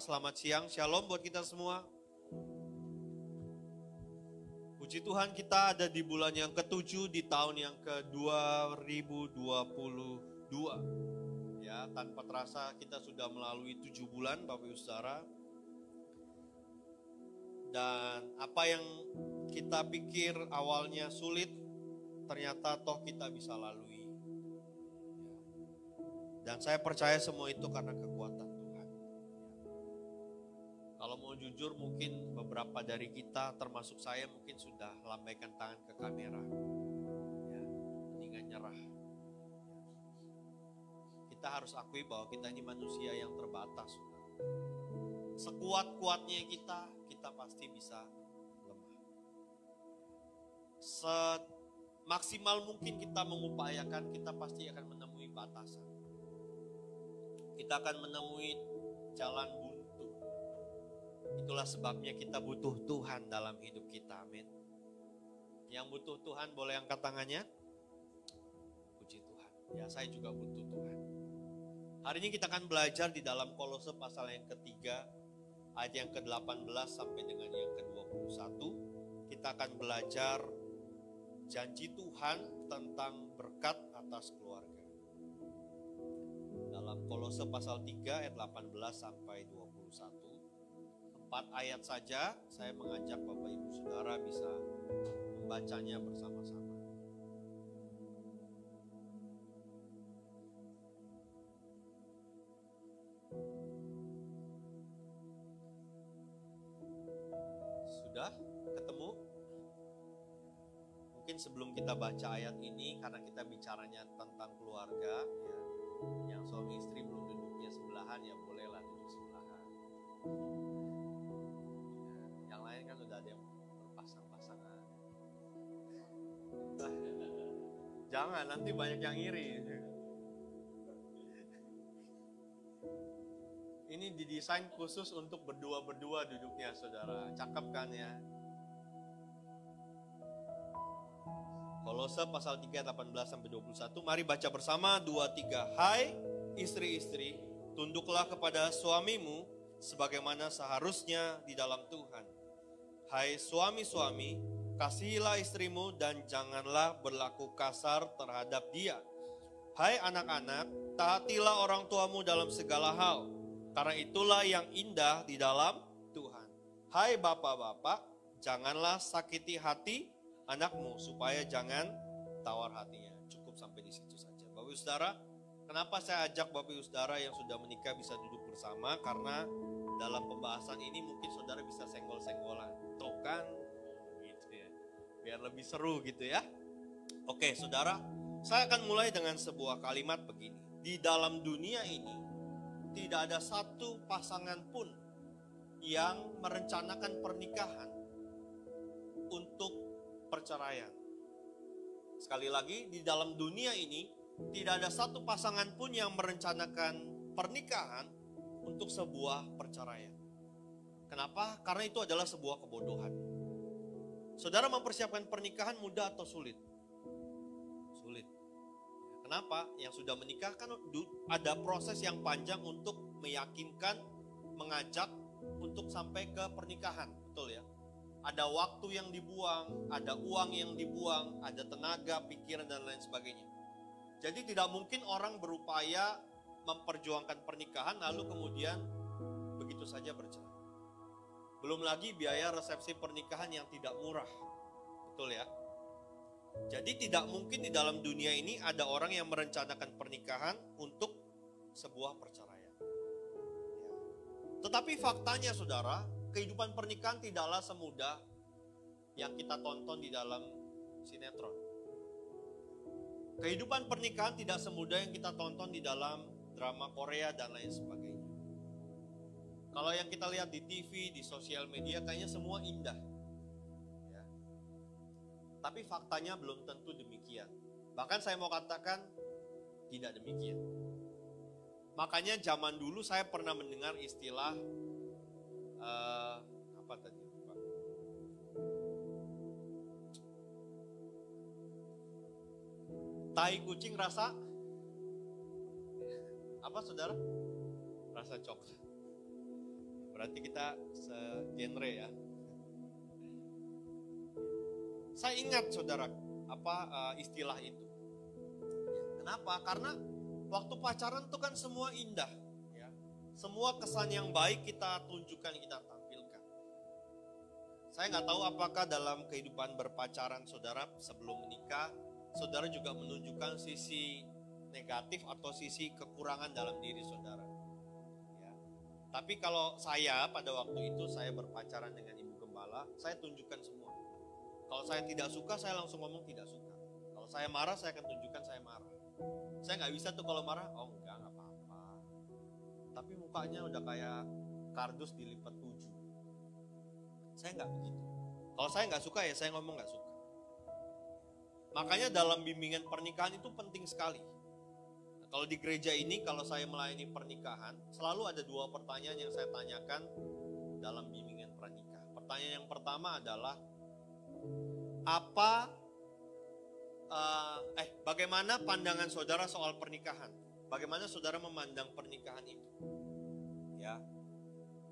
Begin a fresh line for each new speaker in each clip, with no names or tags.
selamat siang, shalom buat kita semua. Puji Tuhan kita ada di bulan yang ke-7 di tahun yang ke-2022. Ya, tanpa terasa kita sudah melalui 7 bulan Bapak Ibu Saudara. Dan apa yang kita pikir awalnya sulit, ternyata toh kita bisa lalui. Dan saya percaya semua itu karena kekuatan Tuhan. Kalau mau jujur mungkin beberapa dari kita termasuk saya mungkin sudah lambaikan tangan ke kamera. Ya, mendingan nyerah. Kita harus akui bahwa kita ini manusia yang terbatas. Sekuat-kuatnya kita pasti bisa lemah. Semaksimal mungkin kita mengupayakan, kita pasti akan menemui batasan. Kita akan menemui jalan buntu. Itulah sebabnya kita butuh Tuhan dalam hidup kita, amin. Yang butuh Tuhan boleh angkat tangannya. Puji Tuhan. Ya, saya juga butuh Tuhan. Hari ini kita akan belajar di dalam Kolose pasal yang ketiga, ayat yang ke-18 sampai dengan yang ke-21. Kita akan belajar janji Tuhan tentang berkat atas keluarga. Dalam Kolose pasal 3 ayat 18 sampai 21. 4 ayat saja, saya mengajak Bapak Ibu Saudara bisa membacanya bersama-sama. Sudah ketemu? Mungkin sebelum kita baca ayat ini, karena kita bicaranya tentang keluarga, ya, yang suami istri belum duduknya sebelahan, ya bolehlah duduk sebelahan. Ya, yang lain kan udah ada yang berpasang-pasangan. Jangan, nanti banyak yang iri. Ini didesain khusus untuk berdua-berdua duduknya, saudara. Cakep kan ya? Kolose pasal 3, 18-21. Mari baca bersama, 2-3. Hai istri-istri, tunduklah kepada suamimu sebagaimana seharusnya di dalam Tuhan. Hai suami-suami, kasihilah istrimu dan janganlah berlaku kasar terhadap dia. Hai anak-anak, taatilah orang tuamu dalam segala hal, karena itulah yang indah di dalam Tuhan. Hai bapak-bapak, janganlah sakiti hati anakmu supaya jangan tawar hatinya. Cukup sampai di situ saja. Bapak Ibu Saudara, kenapa saya ajak Bapak Ibu Saudara yang sudah menikah bisa duduk bersama? Karena dalam pembahasan ini mungkin saudara bisa senggol-senggolan. Tuh kan, gitu ya. Biar lebih seru gitu ya. Oke saudara, saya akan mulai dengan sebuah kalimat begini. Di dalam dunia ini, tidak ada satu pasangan pun yang merencanakan pernikahan untuk perceraian. Sekali lagi, di dalam dunia ini tidak ada satu pasangan pun yang merencanakan pernikahan untuk sebuah perceraian. Kenapa? Karena itu adalah sebuah kebodohan. Saudara mempersiapkan pernikahan mudah atau sulit? Sulit. Kenapa? Yang sudah menikah kan ada proses yang panjang untuk meyakinkan, mengajak untuk sampai ke pernikahan, betul ya? Ada waktu yang dibuang, ada uang yang dibuang, ada tenaga, pikiran, dan lain sebagainya. Jadi tidak mungkin orang berupaya memperjuangkan pernikahan lalu kemudian begitu saja bercerai. Belum lagi biaya resepsi pernikahan yang tidak murah, betul ya? Jadi tidak mungkin di dalam dunia ini ada orang yang merencanakan pernikahan untuk sebuah perceraian. Ya. Tetapi faktanya saudara, kehidupan pernikahan tidaklah semudah yang kita tonton di dalam sinetron. Kehidupan pernikahan tidak semudah yang kita tonton di dalam drama Korea dan lain sebagainya. Kalau yang kita lihat di TV, di sosial media kayaknya semua indah. Ya. Tapi faktanya belum tentu demikian. Bahkan saya mau katakan tidak demikian. Makanya zaman dulu saya pernah mendengar istilah apa tadi Pak? Tai kucing rasa apa saudara? Rasa coklat. berarti kita segenre ya. Saya ingat saudara, istilah itu. Kenapa? Karena waktu pacaran itu kan semua indah. Ya. Semua kesan yang baik kita tunjukkan, kita tampilkan. Saya nggak tahu apakah dalam kehidupan berpacaran saudara sebelum menikah, saudara juga menunjukkan sisi negatif atau sisi kekurangan dalam diri saudara. Tapi kalau saya pada waktu itu saya berpacaran dengan ibu gembala, saya tunjukkan semua. Kalau saya tidak suka, saya langsung ngomong tidak suka. Kalau saya marah, saya akan tunjukkan saya marah. Saya nggak bisa tuh kalau marah, oh enggak apa-apa. Tapi mukanya udah kayak kardus dilipat 7. Saya nggak begitu. Kalau saya nggak suka ya saya ngomong nggak suka. Makanya dalam bimbingan pernikahan itu penting sekali. Kalau di gereja ini, kalau saya melayani pernikahan, selalu ada 2 pertanyaan yang saya tanyakan dalam bimbingan pernikah. Pertanyaan yang pertama adalah, bagaimana pandangan saudara soal pernikahan? Bagaimana saudara memandang pernikahan itu? Ya,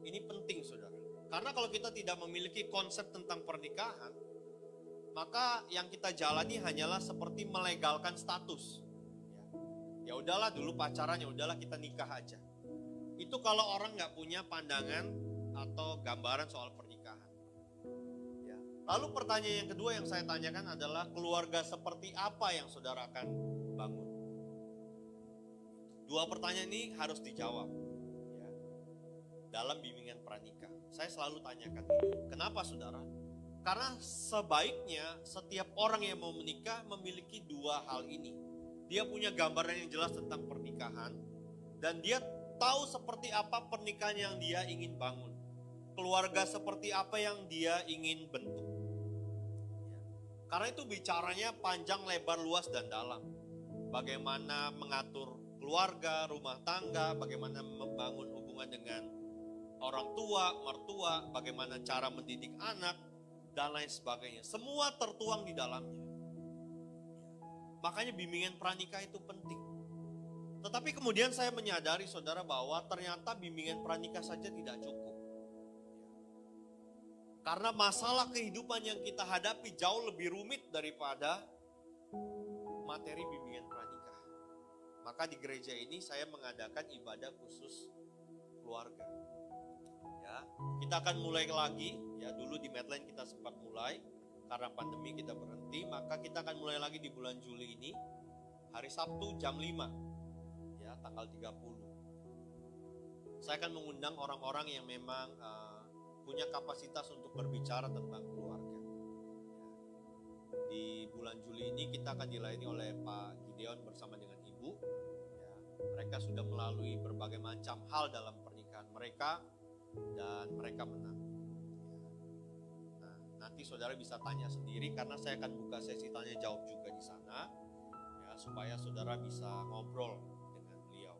ini penting saudara. Karena kalau kita tidak memiliki konsep tentang pernikahan, maka yang kita jalani hanyalah seperti melegalkan status. Ya udahlah dulu pacaran, ya udahlah kita nikah aja. Itu kalau orang nggak punya pandangan atau gambaran soal pernikahan. Ya. Lalu pertanyaan yang kedua yang saya tanyakan adalah keluarga seperti apa yang saudara akan bangun? 2 pertanyaan ini harus dijawab. Ya. Dalam bimbingan pranikah, saya selalu tanyakan ini. Kenapa saudara? Karena sebaiknya setiap orang yang mau menikah memiliki 2 hal ini. Dia punya gambaran yang jelas tentang pernikahan dan dia tahu seperti apa pernikahan yang dia ingin bangun. Keluarga seperti apa yang dia ingin bentuk. Karena itu bicaranya panjang, lebar, luas, dan dalam. Bagaimana mengatur keluarga, rumah tangga, bagaimana membangun hubungan dengan orang tua, mertua, bagaimana cara mendidik anak, dan lain sebagainya. Semua tertuang di dalamnya. Makanya bimbingan pranikah itu penting. Tetapi kemudian saya menyadari saudara bahwa ternyata bimbingan pranikah saja tidak cukup. Karena masalah kehidupan yang kita hadapi jauh lebih rumit daripada materi bimbingan pranikah. Maka di gereja ini saya mengadakan ibadah khusus keluarga. Ya, kita akan mulai lagi. Ya, dulu di Medline kita sempat mulai. Karena pandemi kita berhenti, maka kita akan mulai lagi di bulan Juli ini, hari Sabtu jam 5, ya tanggal 30. Saya akan mengundang orang-orang yang memang punya kapasitas untuk berbicara tentang keluarga. Di bulan Juli ini kita akan dilayani oleh Pak Gideon bersama dengan Ibu. Ya, mereka sudah melalui berbagai macam hal dalam pernikahan mereka, dan mereka menang. Nanti saudara bisa tanya sendiri karena saya akan buka sesi tanya jawab juga di sana ya, supaya saudara bisa ngobrol dengan beliau.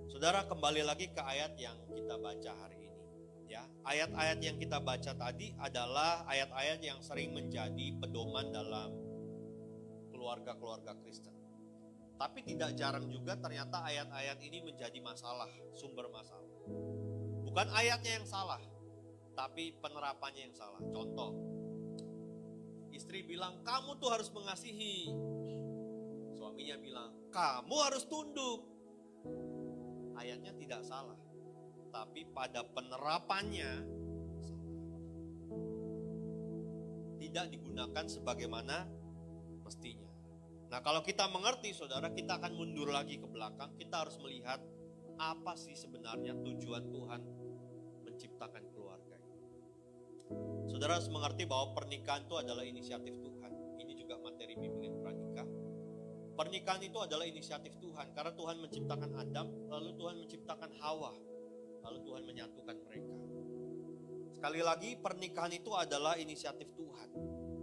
Saudara kembali lagi ke ayat yang kita baca hari ini ya. Ayat-ayat yang kita baca tadi adalah ayat-ayat yang sering menjadi pedoman dalam keluarga-keluarga Kristen. Tapi tidak jarang juga ternyata ayat-ayat ini menjadi masalah, sumber masalah. Bukan ayatnya yang salah, tapi penerapannya yang salah. Contoh, istri bilang, kamu tuh harus mengasihi. Suaminya bilang, kamu harus tunduk. Ayatnya tidak salah, tapi pada penerapannya salah. Tidak digunakan sebagaimana mestinya. Nah, kalau kita mengerti, saudara, kita akan mundur lagi ke belakang. Kita harus melihat apa sih sebenarnya tujuan Tuhan menciptakan keluarga. Saudara harus mengerti bahwa pernikahan itu adalah inisiatif Tuhan. Ini juga materi bimbingan pranikah. Pernikahan itu adalah inisiatif Tuhan. Karena Tuhan menciptakan Adam, lalu Tuhan menciptakan Hawa. Lalu Tuhan menyatukan mereka. Sekali lagi, pernikahan itu adalah inisiatif Tuhan.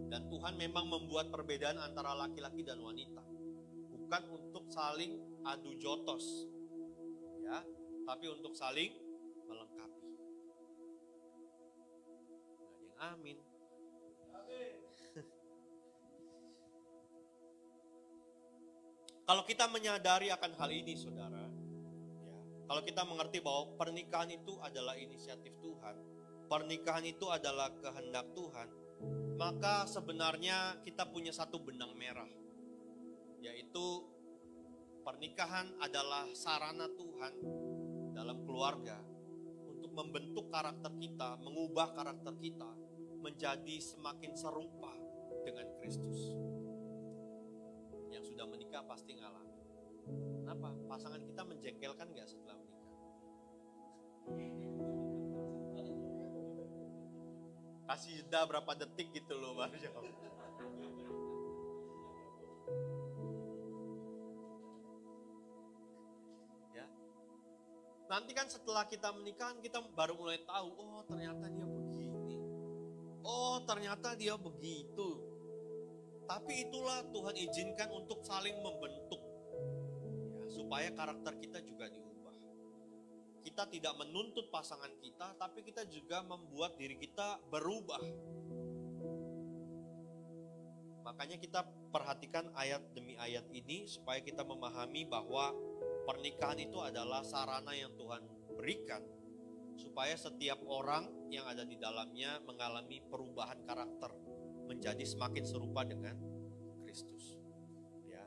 Dan Tuhan memang membuat perbedaan antara laki-laki dan wanita. Bukan untuk saling adu jotos. Ya, tapi untuk saling melengkapi. Amin. Kalau kita menyadari akan hal ini, saudara, ya, Kalau kita mengerti bahwa pernikahan itu adalah inisiatif Tuhan, pernikahan itu adalah kehendak Tuhan, maka sebenarnya kita punya satu benang merah, yaitu pernikahan adalah sarana Tuhan dalam keluarga untuk membentuk karakter kita, mengubah karakter kita menjadi semakin serupa dengan Kristus. Yang sudah menikah pasti ngalami. Kenapa? Pasangan kita menjengkelkan gak setelah menikah? Kasih jeda berapa detik gitu loh baru jawab. Ya. Nanti kan setelah kita menikah kita baru mulai tahu, oh ternyata dia begini. Oh ternyata dia begitu. Tapi itulah Tuhan izinkan untuk saling membentuk. Ya, supaya karakter kita juga diubah. Kita tidak menuntut pasangan kita, tapi kita juga membuat diri kita berubah. Makanya kita perhatikan ayat demi ayat ini supaya kita memahami bahwa pernikahan itu adalah sarana yang Tuhan berikan supaya setiap orang yang ada di dalamnya mengalami perubahan karakter menjadi semakin serupa dengan Kristus. Ya.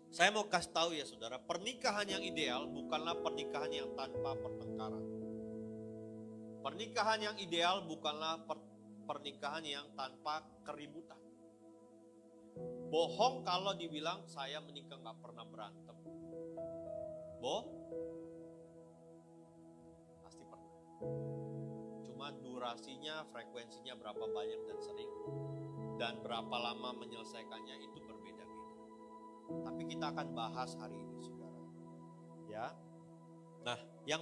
Saya mau kasih tahu ya saudara, pernikahan yang ideal bukanlah pernikahan yang tanpa pertengkaran. Pernikahan yang ideal bukanlah pernikahan yang tanpa keributan. Bohong kalau dibilang saya menikah gak pernah berantem. Pasti pernah. Cuma durasinya, frekuensinya berapa banyak dan sering, dan berapa lama menyelesaikannya itu berbeda-beda. Tapi kita akan bahas hari ini saudara. Ya. Nah, yang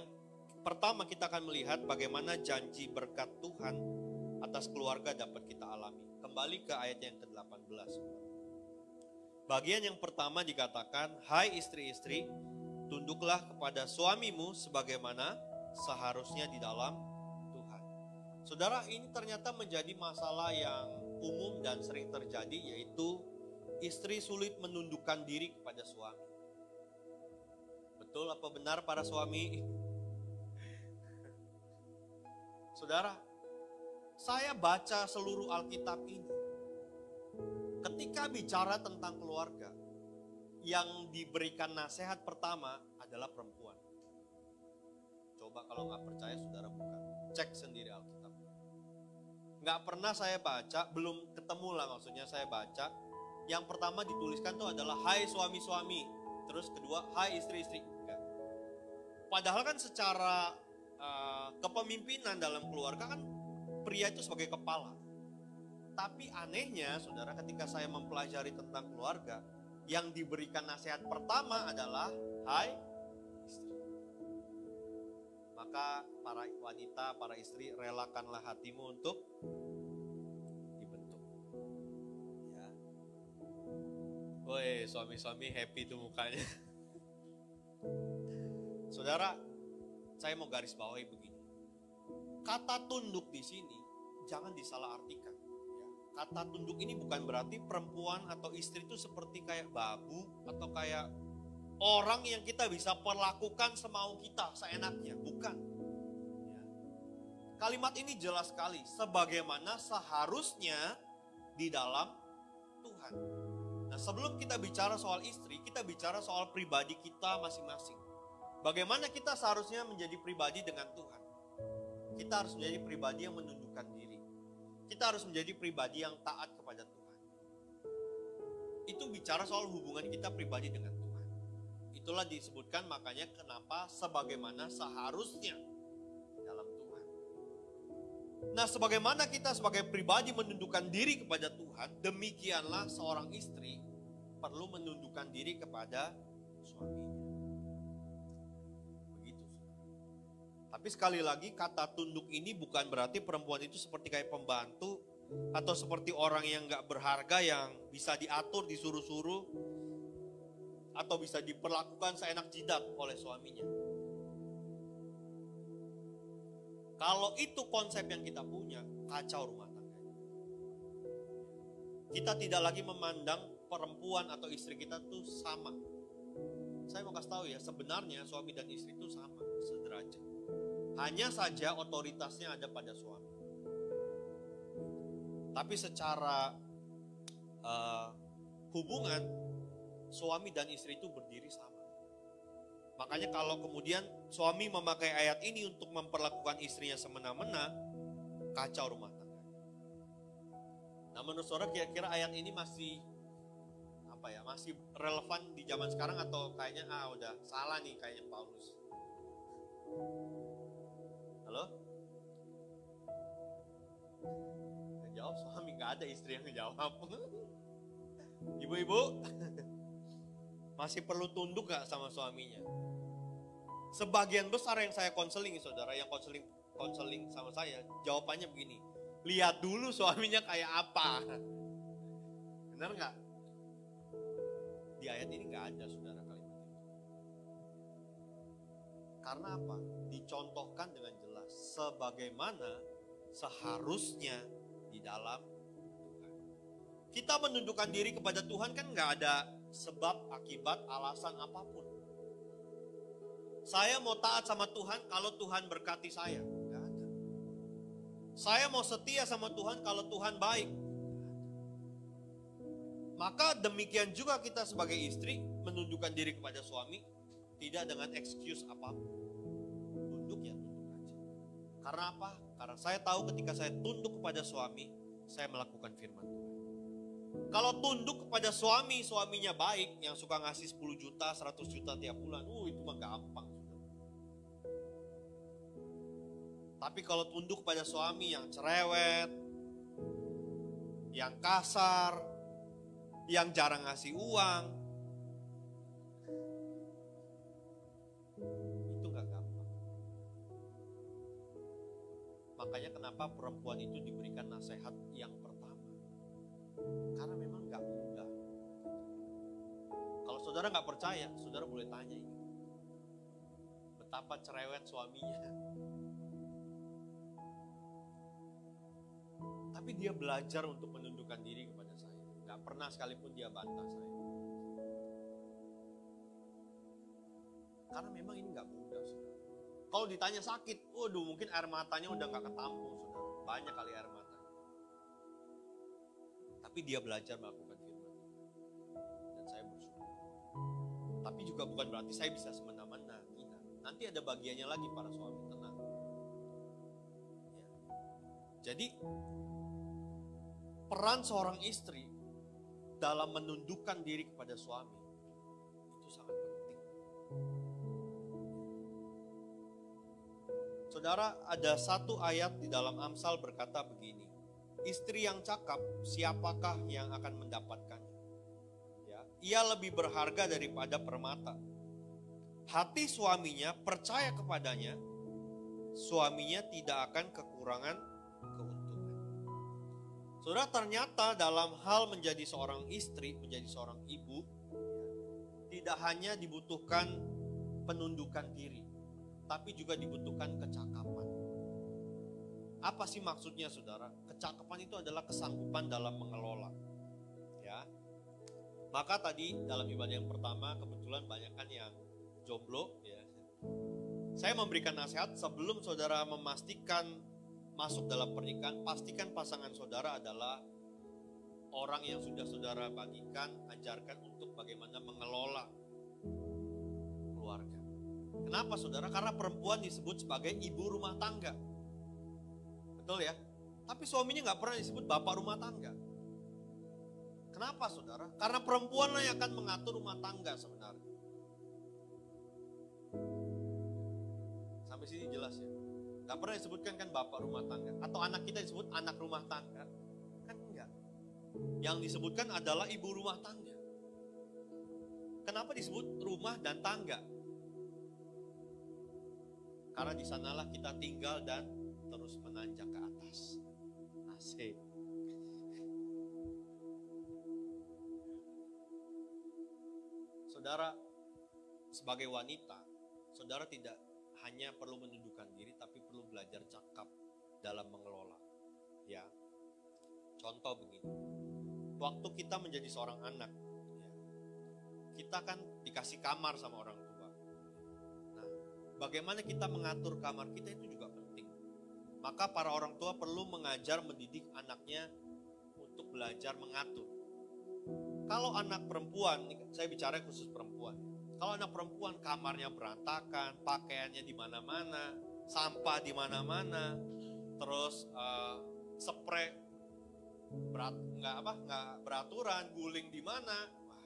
pertama kita akan melihat bagaimana janji berkat Tuhan atas keluarga dapat kita alami. Kembali ke ayat yang ke-18. Bagian yang pertama dikatakan, hai istri-istri, tunduklah kepada suamimu sebagaimana seharusnya di dalam Tuhan. Saudara, ini ternyata menjadi masalah yang umum dan sering terjadi, yaitu istri sulit menundukkan diri kepada suami. Betul apa benar para suami? Saudara, saya baca seluruh Alkitab ini. Ketika bicara tentang keluarga, yang diberikan nasihat pertama adalah perempuan. Coba kalau nggak percaya, saudara buka, cek sendiri Alkitab. Nggak pernah saya baca, belum ketemu lah maksudnya saya baca. Yang pertama dituliskan tuh adalah hai suami-suami, terus kedua hai istri-istri. Enggak. Padahal kan secara kepemimpinan dalam keluarga kan pria itu sebagai kepala. Tapi anehnya saudara, ketika saya mempelajari tentang keluarga, yang diberikan nasihat pertama adalah hai istri. Maka para wanita, para istri, relakanlah hatimu untuk dibentuk. Ya. Woi, suami-suami happy tuh mukanya. Saudara, saya mau garis bawahi begini. Kata tunduk di sini jangan disalahartikan. Kata tunduk ini bukan berarti perempuan atau istri itu seperti kayak babu atau kayak orang yang kita bisa perlakukan semau kita, seenaknya. Bukan. Ya. Kalimat ini jelas sekali, sebagaimana seharusnya di dalam Tuhan. Nah, sebelum kita bicara soal istri, kita bicara soal pribadi kita masing-masing. Bagaimana kita seharusnya menjadi pribadi dengan Tuhan. Kita harus menjadi pribadi yang menundukkan diri. Kita harus menjadi pribadi yang taat kepada Tuhan. Itu bicara soal hubungan kita pribadi dengan Tuhan. Itulah disebutkan makanya kenapa sebagaimana seharusnya dalam Tuhan. Nah, sebagaimana kita sebagai pribadi menundukkan diri kepada Tuhan, demikianlah seorang istri perlu menundukkan diri kepada suaminya. Tapi sekali lagi kata tunduk ini bukan berarti perempuan itu seperti kayak pembantu atau seperti orang yang gak berharga yang bisa diatur, disuruh-suruh atau bisa diperlakukan seenak jidat oleh suaminya. Kalau itu konsep yang kita punya, kacau rumah tangga. Kita tidak lagi memandang perempuan atau istri kita tuh sama. saya mau kasih tahu ya, sebenarnya suami dan istri itu sama, sederajat. Hanya saja otoritasnya ada pada suami. Tapi secara hubungan, suami dan istri itu berdiri sama. Makanya kalau kemudian suami memakai ayat ini untuk memperlakukan istrinya semena-mena, kacau rumah tangga. Nah, menurut saudara kira-kira ayat ini masih masih relevan di zaman sekarang atau kayaknya udah salah nih kayaknya Paulus? Halo? Yang jawab suami, nggak ada istri yang jawab. Ibu-ibu masih perlu tunduk gak sama suaminya? Sebagian besar yang saya konseling, saudara, yang konseling sama saya, jawabannya begini, lihat dulu suaminya kayak apa. Benar gak? Di ayat ini gak ada, saudara, kalimat itu. Karena apa? Dicontohkan dengan jelas sebagaimana seharusnya di dalam Tuhan. Kita menundukkan diri kepada Tuhan kan gak ada sebab, akibat, alasan apapun. Saya mau taat sama Tuhan kalau Tuhan berkati saya. Gak ada. Saya mau setia sama Tuhan kalau Tuhan baik. Maka demikian juga kita sebagai istri menundukkan diri kepada suami tidak dengan excuse apapun. Tunduk ya tunduk aja. Karena apa? Karena saya tahu ketika saya tunduk kepada suami, saya melakukan firman Tuhan. Kalau tunduk kepada suami, suaminya baik, yang suka ngasih 10 juta, 100 juta tiap bulan, itu mah gampang. Tapi kalau tunduk kepada suami yang cerewet, yang kasar, yang jarang ngasih uang, itu gak gampang. Makanya kenapa perempuan itu diberikan nasihat yang pertama. Karena memang gak mudah. Kalau saudara gak percaya, saudara boleh tanya ini. Betapa cerewet suaminya. Tapi dia belajar untuk menundukkan diri kepada saya. Gak pernah sekalipun dia bantah saya. Karena memang ini gak mudah, saudara. Kalau ditanya sakit, waduh mungkin air matanya udah gak ketampung, saudara. Banyak kali air mata. Tapi dia belajar melakukan firman. Dan saya bersyukur. Tapi juga bukan berarti saya bisa semena-mena. Tidak. Nanti ada bagiannya lagi para suami, tenang. Ya. Jadi peran seorang istri dalam menundukkan diri kepada suami itu sangat penting. Saudara, ada satu ayat di dalam Amsal berkata begini, istri yang cakap, siapakah yang akan mendapatkannya? Ya, ia lebih berharga daripada permata. Hati suaminya percaya kepadanya, suaminya tidak akan kekurangan keuntungan. Saudara, ternyata dalam hal menjadi seorang istri, menjadi seorang ibu, tidak hanya dibutuhkan penundukan diri, tapi juga dibutuhkan kecakapan. Apa sih maksudnya, saudara? Kecakapan itu adalah kesanggupan dalam mengelola. Ya. Maka tadi dalam ibadah yang pertama, kebetulan banyak kan yang jomblo. Ya. Saya memberikan nasihat sebelum saudara memastikan masuk dalam pernikahan, pastikan pasangan saudara adalah orang yang sudah saudara bagikan, ajarkan untuk bagaimana mengelola keluarga. Kenapa, saudara? Karena perempuan disebut sebagai ibu rumah tangga. Betul ya? Tapi suaminya gak pernah disebut bapak rumah tangga. Kenapa, saudara? Karena perempuanlah yang akan mengatur rumah tangga sebenarnya. Sampai sini jelas ya? Gak pernah disebutkan kan bapak rumah tangga. Atau anak kita disebut anak rumah tangga. Kan enggak. Yang disebutkan adalah ibu rumah tangga. Kenapa disebut rumah dan tangga? Karena di sanalah kita tinggal dan terus menanjak ke atas. Asik. Saudara, sebagai wanita, saudara tidak hanya perlu menundukkan diri, tapi perlu belajar cakap dalam mengelola. Ya, contoh begini. Waktu kita menjadi seorang anak, ya, kita kan dikasih kamar sama orang tua. Nah, bagaimana kita mengatur kamar kita itu juga penting. Maka para orang tua perlu mengajar, mendidik anaknya untuk belajar mengatur. Kalau anak perempuan, saya bicara khusus perempuan. Kalau anak perempuan kamarnya berantakan, pakaiannya di mana-mana, sampah di mana-mana, terus spray nggak beraturan, guling di mana, wah,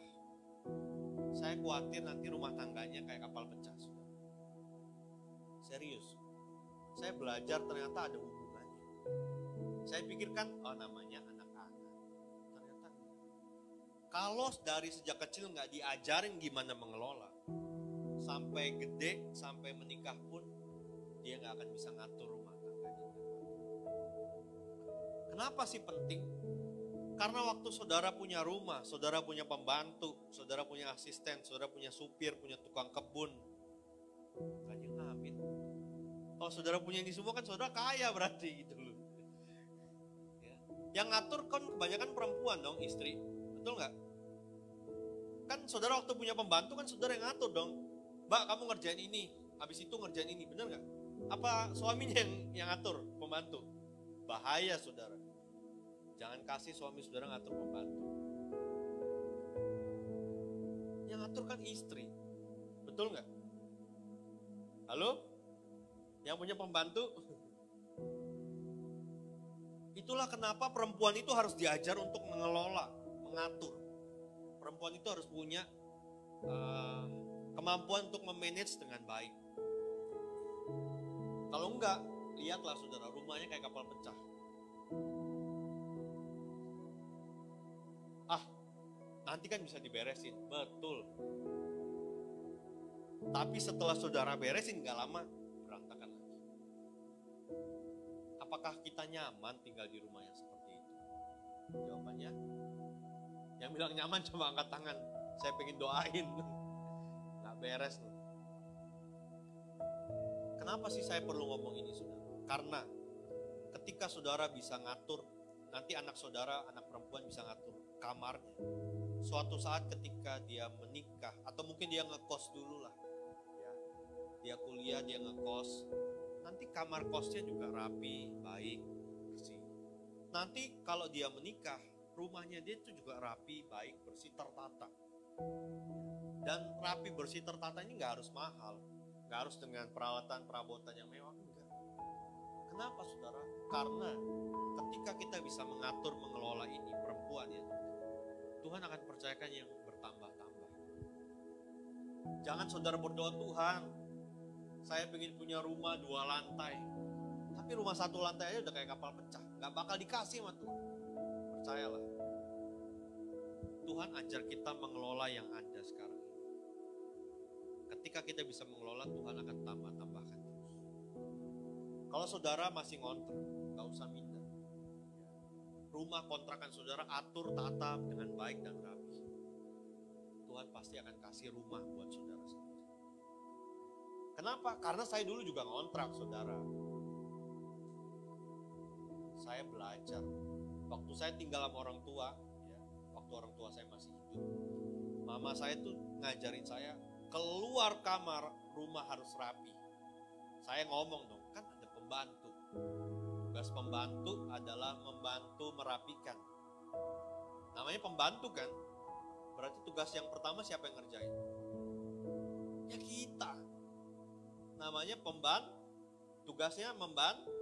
saya khawatir nanti rumah tangganya kayak kapal pecah. Serius, saya belajar ternyata ada hubungannya. Saya pikirkan, oh namanya anak-anak. Ternyata kalau dari sejak kecil nggak diajarin gimana mengelola, sampai gede, sampai menikah pun dia nggak akan bisa ngatur rumah tangganya. Kenapa sih penting? Karena waktu saudara punya rumah, saudara punya pembantu, saudara punya asisten, saudara punya supir, punya tukang kebun, Kanjeng amin. Kalau saudara punya ini semua kan saudara kaya berarti gitu loh. Ya. Yang ngatur kan kebanyakan perempuan dong, istri, betul nggak? Kan saudara waktu punya pembantu kan saudara yang ngatur dong. Mbak, kamu ngerjain ini, habis itu ngerjain ini, bener nggak? Apa suaminya yang ngatur pembantu? Bahaya saudara. Jangan kasih suami saudara ngatur pembantu. Yang ngatur kan istri, betul nggak? Halo? Yang punya pembantu? Itulah kenapa perempuan itu harus diajar untuk mengelola, mengatur. Perempuan itu harus punya kemampuan untuk memanage dengan baik. Kalau enggak, lihatlah saudara, rumahnya kayak kapal pecah. Nanti kan bisa diberesin, betul. Tapi setelah saudara beresin, gak lama berantakan lagi. Apakah kita nyaman tinggal di rumah yang seperti itu? Jawabannya, yang bilang nyaman cuma angkat tangan. Saya pengen doain. Gak beres loh. Kenapa sih saya perlu ngomong ini saudara? Karena ketika saudara bisa ngatur, nanti anak saudara, anak perempuan bisa ngatur kamarnya. Suatu saat ketika dia menikah, atau mungkin dia ngekos dulu lah. Ya. Dia kuliah, dia ngekos. Nanti kamar kosnya juga rapi, baik, bersih. Nanti kalau dia menikah, rumahnya dia itu juga rapi, baik, bersih, tertata. Dan rapi, bersih, tertata ini gak harus mahal. Gak harus dengan peralatan, perabotan yang mewah, enggak. Kenapa saudara? Karena ketika kita bisa mengatur, mengelola ini, perempuan ya, Tuhan akan percayakan yang bertambah-tambah. Jangan saudara berdoa, Tuhan, saya pengen punya rumah 2 lantai. Tapi rumah 1 lantai aja udah kayak kapal pecah. Gak bakal dikasih sama Tuhan. Percayalah. Tuhan ajar kita mengelola yang ada sekarang. Ketika kita bisa mengelola, Tuhan akan tambahkan terus. Kalau saudara masih ngontrak, gak usah minta. Rumah kontrakan saudara atur, tata dengan baik dan rapi. Tuhan pasti akan kasih rumah buat saudara sendiri. Kenapa? Karena saya dulu juga ngontrak saudara. Saya belajar. Waktu saya tinggal sama orang tua, ya, waktu orang tua saya masih hidup, mama saya tuh ngajarin saya, keluar kamar, rumah harus rapi. Saya ngomong dong, kan ada pembantu. Tugas pembantu adalah membantu merapikan. Namanya pembantu kan? Berarti tugas yang pertama siapa yang ngerjain? Ya kita. Namanya pembantu. Tugasnya membantu.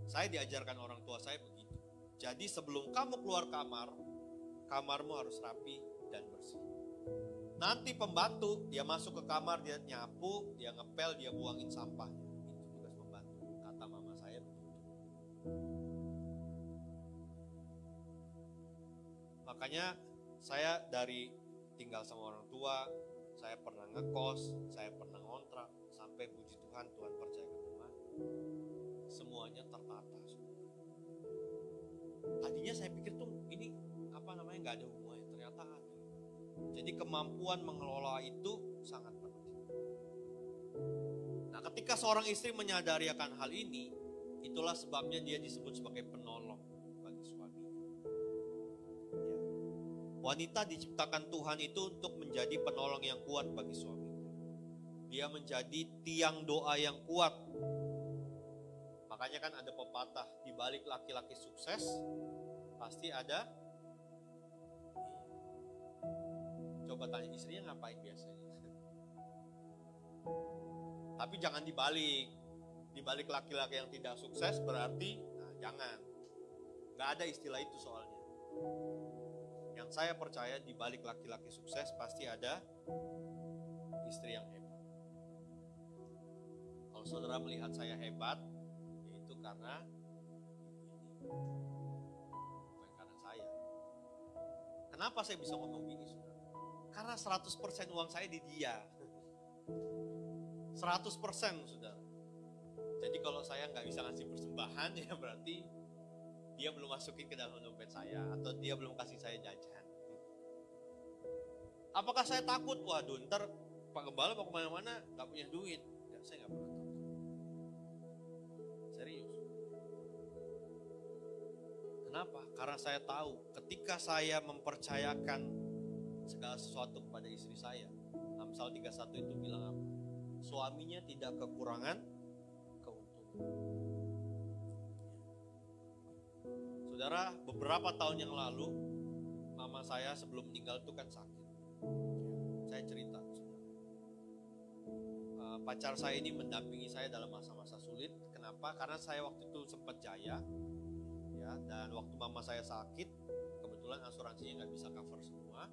Saya diajarkan orang tua saya begitu. Jadi sebelum kamu keluar kamar, kamarmu harus rapi dan bersih. Nanti pembantu, dia masuk ke kamar, dia nyapu, dia ngepel, dia buangin sampahnya. Kata mama saya begitu. Makanya saya dari tinggal sama orang tua, saya pernah ngekos, saya pernah ngontrak, sampai puji Tuhan, Tuhan percayakan rumah, semuanya tertata. Tadinya saya pikir tuh ini nggak ada hubungannya, ternyata ada. Jadi kemampuan mengelola itu sangat penting. Nah, ketika seorang istri menyadari akan hal ini, itulah sebabnya dia disebut sebagai penolong bagi suaminya. Ya. Wanita diciptakan Tuhan itu untuk menjadi penolong yang kuat bagi suami. Dia menjadi tiang doa yang kuat. Makanya kan ada pepatah, di balik laki-laki sukses pasti ada. Coba tanya istrinya ngapain biasanya. Tapi jangan dibalik. Dibalik laki-laki yang tidak sukses berarti, jangan. Gak ada istilah itu soalnya. Yang saya percaya di balik laki-laki sukses pasti ada istri yang hebat. Kalau saudara melihat saya hebat, yaitu karena bukan karena saya. Kenapa saya bisa ngomong gini, saudara? Karena 100% uang saya di dia. 100%, saudara. Jadi kalau saya nggak bisa ngasih persembahan, ya berarti dia belum masukin ke dalam dompet saya, atau dia belum kasih saya jajan. Apakah saya takut? Waduh, ntar Pak Gembala mau kemana-mana nggak punya duit. Ya, saya nggak pernah takut. Serius. Kenapa? Karena saya tahu ketika saya mempercayakan segala sesuatu kepada istri saya, Amsal 31 itu bilang apa? Suaminya tidak kekurangan keuntungan. Saudara, beberapa tahun yang lalu, mama saya sebelum meninggal itu kan sakit. Saya cerita, pacar saya ini mendampingi saya dalam masa-masa sulit. Kenapa? Karena saya waktu itu sempat jaya, ya, dan waktu mama saya sakit, kebetulan asuransinya nggak bisa cover semua.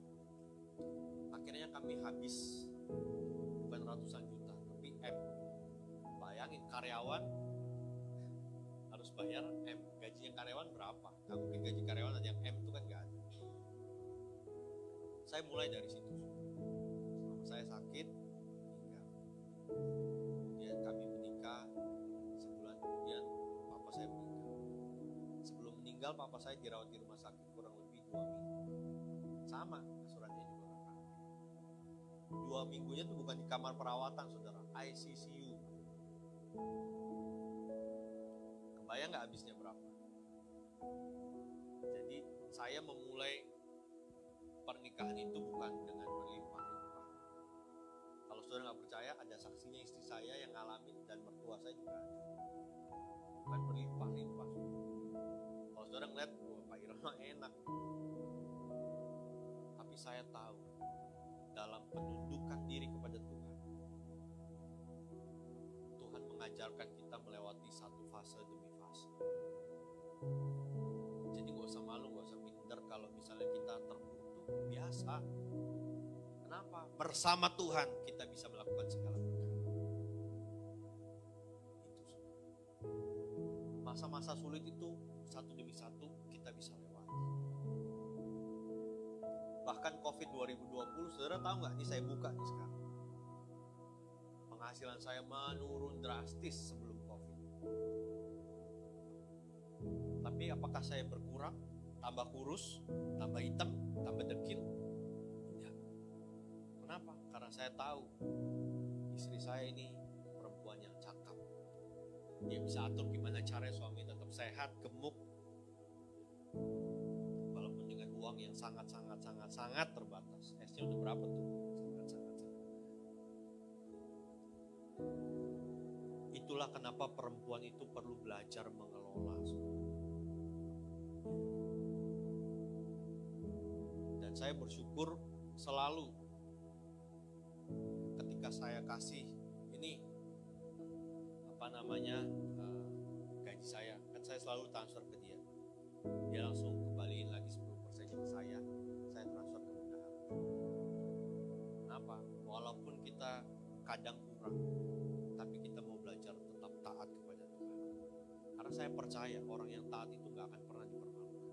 Akhirnya kami habis bukan ratusan juta, tapi M. Bayangin karyawan harus bayar M. Gajinya karyawan berapa? Nggak mungkin gaji karyawan ada yang M itu kan nggak ada. Saya mulai dari situ. Mama saya sakit, meninggal. Kemudian kami menikah, sebulan kemudian papa saya meninggal. Sebelum meninggal papa saya dirawat di rumah sakit kurang lebih 2 minggu. Sama, asuransinya juga nggak cover. 2 minggunya itu bukan di kamar perawatan, saudara, ICCU. Kebayang nggak habisnya berapa? Jadi saya memulai pernikahan itu bukan dengan berlimpah-limpah. Kalau saudara nggak percaya, ada saksinya istri saya yang ngalamin dan mertua saya juga ada. Bukan berlimpah-limpah. Kalau saudara ngeliat, Pak Irma enak. Tapi saya tahu, dalam penundukan diri kepada Tuhan, Tuhan mengajarkan kita melewati satu fase demi fase. Jadi gak usah malu, gak usah minder kalau misalnya kita terpuruk, biasa. Kenapa? Bersama Tuhan kita bisa melakukan segala perkara. Itu, masa-masa sulit itu satu demi satu kita bisa lewati. Bahkan COVID 2020, saudara tahu nggak? Ini saya buka nih sekarang. Penghasilan saya menurun drastis sebelum COVID. Tapi apakah saya berkurang? Tambah kurus, tambah hitam, tambah dekil? Enggak. Kenapa? Karena saya tahu istri saya ini perempuan yang cakap. Dia bisa atur gimana caranya suami tetap sehat, gemuk. Walaupun dengan uang yang sangat terbatas. S-nya udah berapa tuh? Sangat. Itulah kenapa perempuan itu perlu belajar mengelola. Dan saya bersyukur selalu ketika saya kasih ini gaji saya, kan saya selalu transfer ke dia. Dia langsung kembaliin lagi 10%-nya ke saya transfer ke bendahara. Kenapa? Walaupun kita kadang kurang, tapi kita mau belajar tetap taat kepada Tuhan. Karena saya percaya orang yang taat itu gak akan pernah dipermalukan.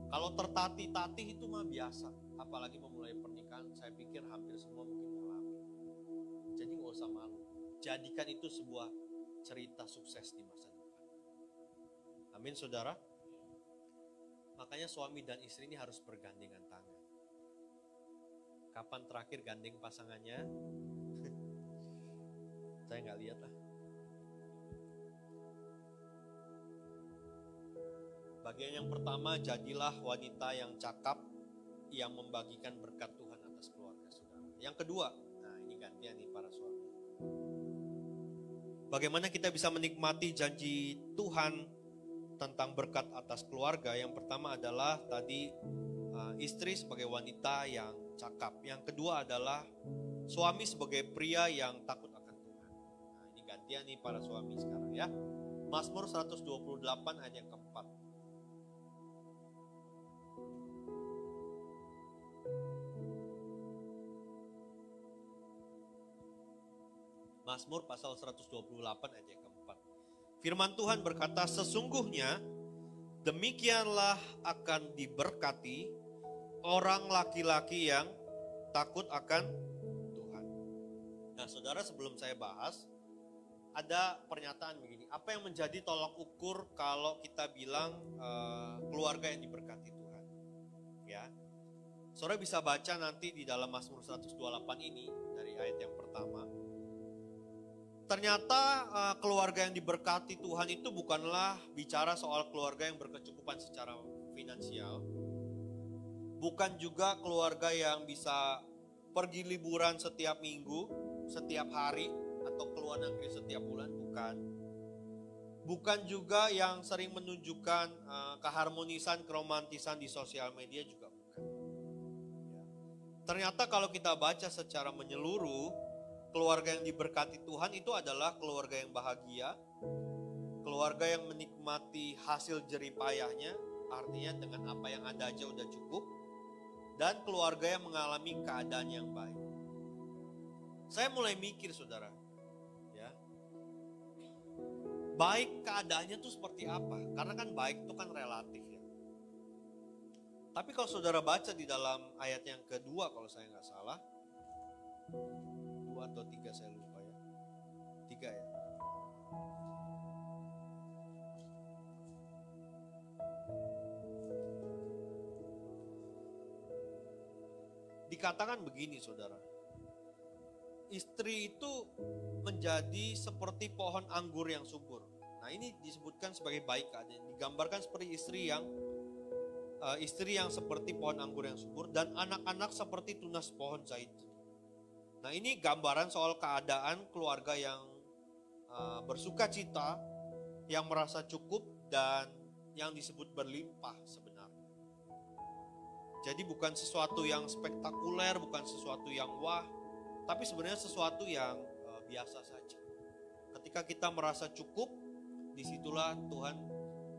Kalau tertatih-tatih itu mah biasa. Apalagi memulai pernikahan, saya pikir hampir semua mungkin mengalami. Jadi gak usah malu. Jadikan itu sebuah cerita sukses di masa depan. Amin, saudara. Makanya suami dan istri ini harus bergandengan tangan. Kapan terakhir gandeng pasangannya? Saya nggak lihat lah. Bagian yang pertama, jadilah wanita yang cakap yang membagikan berkat Tuhan atas keluarga saudara. Yang kedua, nah ini gantian nih para suami. Bagaimana kita bisa menikmati janji Tuhan tentang berkat atas keluarga? Yang pertama adalah tadi istri sebagai wanita yang cakap. Yang kedua adalah suami sebagai pria yang takut akan Tuhan. Nah ini gantian nih para suami sekarang ya. Mazmur 128 ayat yang keempat. Mazmur pasal 128 ayat yang keempat. Firman Tuhan berkata, sesungguhnya demikianlah akan diberkati orang laki-laki yang takut akan Tuhan. Nah saudara, sebelum saya bahas, ada pernyataan begini. Apa yang menjadi tolak ukur kalau kita bilang keluarga yang diberkati Tuhan? Ya, saudara bisa baca nanti di dalam Mazmur 128 ini dari ayat yang pertama. Ternyata keluarga yang diberkati Tuhan itu bukanlah bicara soal keluarga yang berkecukupan secara finansial. Bukan juga keluarga yang bisa pergi liburan setiap minggu, setiap hari, atau keluar negeri setiap bulan, bukan. Bukan juga yang sering menunjukkan keharmonisan, keromantisan di sosial media, juga bukan. Ya. Ternyata kalau kita baca secara menyeluruh, keluarga yang diberkati Tuhan itu adalah keluarga yang bahagia, keluarga yang menikmati hasil jerih payahnya, artinya dengan apa yang ada aja udah cukup, dan keluarga yang mengalami keadaan yang baik. Saya mulai mikir saudara, ya, baik keadaannya tuh seperti apa? Karena kan baik itu kan relatif ya. Tapi kalau saudara baca di dalam ayat yang kedua kalau saya nggak salah, 2 atau 3 saya lupa ya. 3 ya. Dikatakan begini saudara. Istri itu menjadi seperti pohon anggur yang subur. Nah ini disebutkan sebagai baik keadaan. Digambarkan seperti istri yang seperti pohon anggur yang subur. Dan anak-anak seperti tunas pohon zaitun. Nah ini gambaran soal keadaan keluarga yang bersuka cita, yang merasa cukup dan yang disebut berlimpah sebenarnya. Jadi bukan sesuatu yang spektakuler, bukan sesuatu yang wah, tapi sebenarnya sesuatu yang biasa saja. Ketika kita merasa cukup, disitulah Tuhan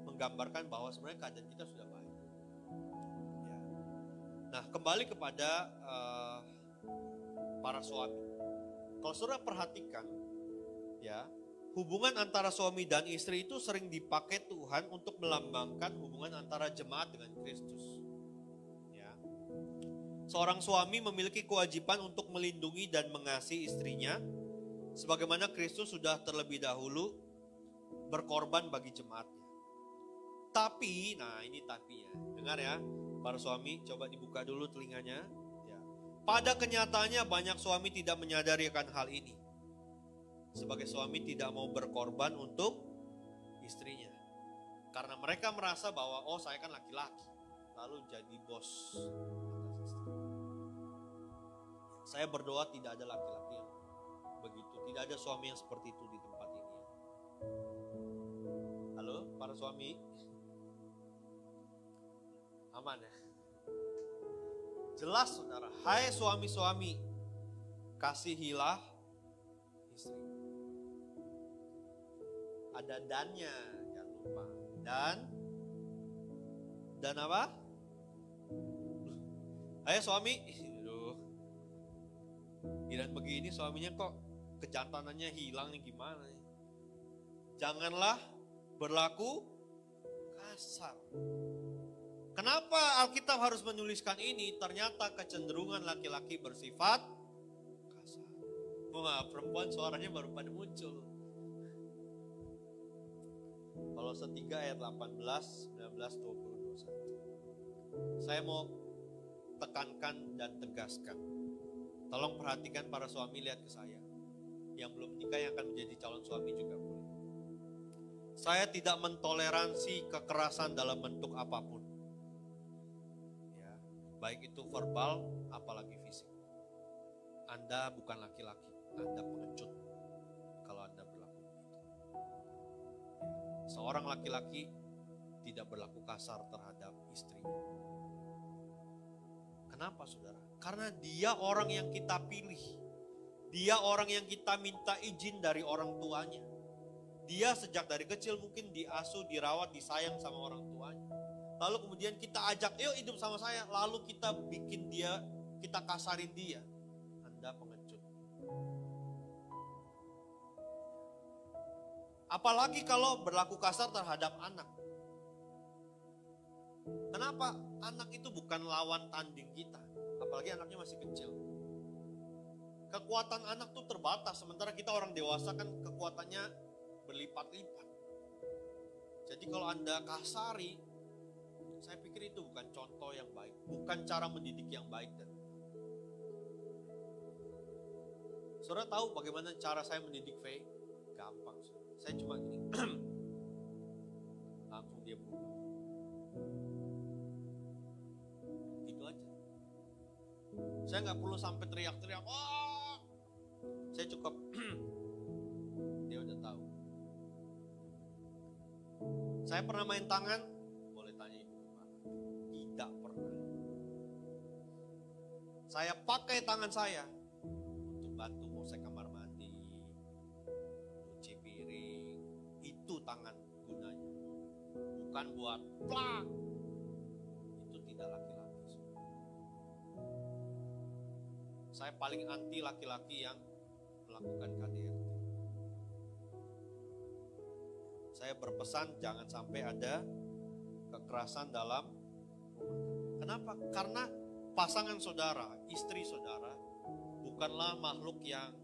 menggambarkan bahwa sebenarnya keadaan kita sudah baik. Ya. Nah kembali kepada para suami. Kalau saudara perhatikan, ya, hubungan antara suami dan istri itu sering dipakai Tuhan untuk melambangkan hubungan antara jemaat dengan Kristus. Ya. Seorang suami memiliki kewajiban untuk melindungi dan mengasihi istrinya, sebagaimana Kristus sudah terlebih dahulu berkorban bagi jemaatnya. Tapi, nah ini tapinya, dengar ya, para suami, coba dibuka dulu telinganya. Pada kenyataannya banyak suami tidak menyadari akan hal ini. Sebagai suami tidak mau berkorban untuk istrinya. Karena mereka merasa bahwa saya kan laki-laki. Lalu jadi bos atas istri. Saya berdoa tidak ada laki-laki yang begitu. Tidak ada suami yang seperti itu di tempat ini. Halo para suami. Aman ya? Jelas saudara, hai suami-suami, kasihilah istri. Ada dannya, jangan lupa. Dan apa? Hai suami, dan begini suaminya kok kejantanannya hilang nih gimana nih? Janganlah berlaku kasar. Kenapa Alkitab harus menuliskan ini? Ternyata kecenderungan laki-laki bersifat kasar. Wah, perempuan suaranya baru pada muncul. Kolose 3 ayat 18, 19, 20, 21. Saya mau tekankan dan tegaskan. Tolong perhatikan para suami, lihat ke saya. Yang belum nikah yang akan menjadi calon suami juga boleh. Saya tidak mentoleransi kekerasan dalam bentuk apapun. Ya, baik itu verbal, apalagi fisik. Anda bukan laki-laki, Anda pengecut kalau Anda berlaku begitu. Seorang laki-laki tidak berlaku kasar terhadap istrinya. Kenapa, saudara? Karena dia orang yang kita pilih. Dia orang yang kita minta izin dari orang tuanya. Dia sejak dari kecil mungkin diasuh, dirawat, disayang sama orang tuanya. Lalu kemudian kita ajak, yuk hidup sama saya. Lalu kita bikin dia, kita kasarin dia. Anda pengecut. Apalagi kalau berlaku kasar terhadap anak. Kenapa? Anak itu bukan lawan tanding kita. Apalagi anaknya masih kecil. Kekuatan anak tuh terbatas. Sementara kita orang dewasa kan kekuatannya berlipat-lipat. Jadi kalau Anda kasari, saya pikir itu bukan contoh yang baik. Bukan cara mendidik yang baik. Saudara tahu bagaimana cara saya mendidik Faye? Gampang. Saya cuma gini. Langsung dia berubah. Gitu aja. Saya nggak perlu sampai teriak-teriak. Wah! Saya cukup. Dia udah tahu. Saya pernah main tangan? Boleh tanya ibu kemana? Tidak pernah. Saya pakai tangan saya untuk bantu ngosek kamar mandi, cuci piring. Itu tangan gunanya. Bukan buat plak. Itu tidak laki-laki. Saya paling anti laki-laki yang melakukan KDRT. Saya berpesan jangan sampai ada kekerasan dalam rumah. Kenapa? Karena pasangan saudara, istri saudara, bukanlah makhluk yang